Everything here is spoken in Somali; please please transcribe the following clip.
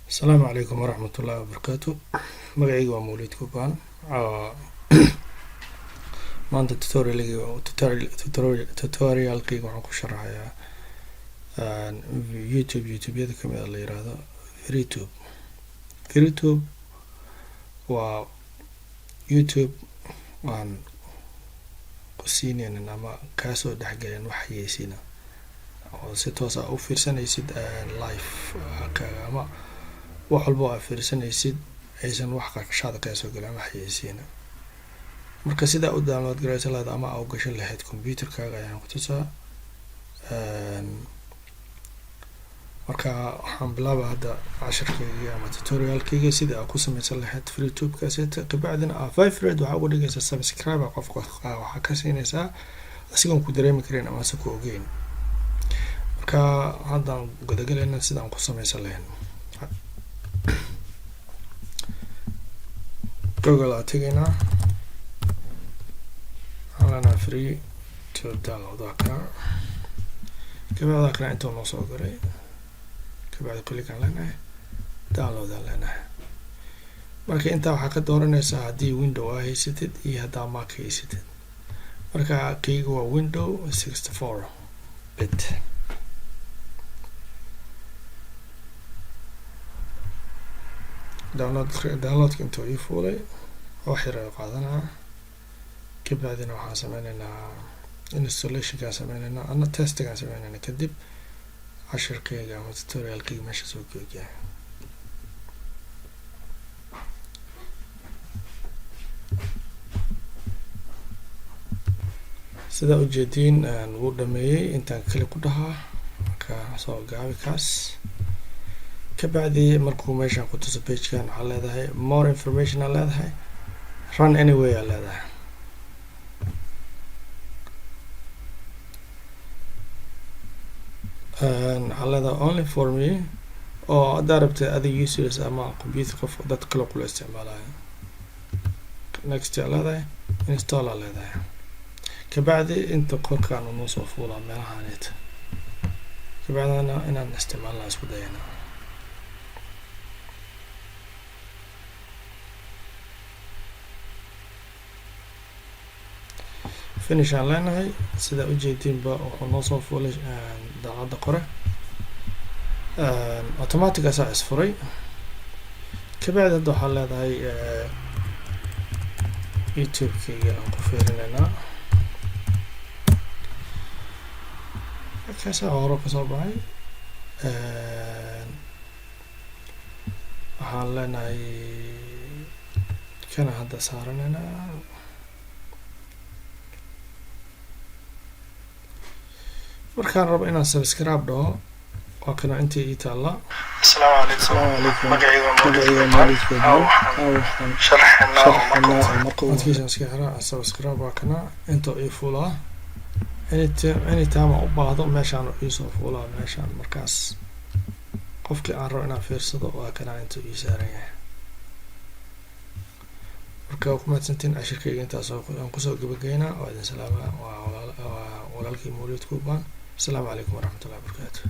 السلام عليكم ورحمة الله وبركاته. magacayga waa Mawlid Kuban. maanta tutorialkayga waxaan ku sharaxayaa youtube-yada kamid la yiraahdo Veritube. waa youtube aan siinaynin ama kaasoo dhexgelin wax xayeysiina oo si toos ah u fiirsanaysid live ama wax walba oo fiirsanaysid aysan wax qarqashaada kaasoo galin wax xayeysiina. marka sida u download garaysan lahayd ama u gashan lahayd computerkaaga ayaan ku tusaa. marka waxaan bilaabaa hadda casharkayga ama tutorialkayga sida aad ku samaysan lahayd Veritube-ka. kabacdina favorite waxaa ugu dhigaysaa subscribe qofka waxaa ka siinaysaa asigoon ku dareemi karin ama ku ogeyn. marka haddaan gudagelayna sida aan ku samaysan lahayn Google aan tegaynaa, lana free to download kabacdi kana intuu noo soo galay kabacdi click aan leenahay download aan leenahay. marka intaa waxaa ka dooranaysaa haddii window aa haysatid iyo haddaa Mac haysatid. marka kayga waa window 64 bit. downloadka intuu ii fuulay wax yar ayuu qaadanaa. kabacdina waxaan sameynaynaa installationkaan sameynaynaa ama testigaan sameynaynaa. kadib casharkayga ama tutorialkayga meesha soo geeyaa. sidaa ujeediin wuu dhameeyey intaan kali ku dhahaa. marka soo gaabi kaas kabacdi markuu meeshaan ku tuso pagekan waxaa leedahay more information aa leedahay, run anyway aa leedahay. waxaa leedahay only for me oo haddaa rabtay adiga users ama computer qof dad kale kula isticmaalayo. next aa leedahay, install aa leedahay. kabacdi inta korkaan noo soo fuulaa meelahaanit kabacdina inaan isticmaalna isku dayana. finish aan leenahay. sida ujeediinba wuxuu noo soo fuulay daaqada qore automatic asaa isfuray. kabacdi hadda waxaa leedahay youtube-kayga aan ku fiirinaynaa. markaasaa hore kasoo baxay. waxaan leenahay kana hadda saaranaynaa. markaan rabo inaan subscribe dhaho waa kana intii ii taalla. السلام عليكم magacayga Mawlid Kuban waxaan sharxaynaa markiisa iska xiraa subscribe waa kana inta ii fuulaa. anytime aan u baahdo meeshaan ii soo fuulaa meeshaan. markaas qofkii aan rabo inaan fiirsado waa kana inta ii saaran yahay. marka ku mahadsantiin cashirkayga intaas aan kusoo gabagaynaa. waa idin salaama. waa walaalkii Mawlid Kuban. السلام عليكم ورحمة الله وبركاته.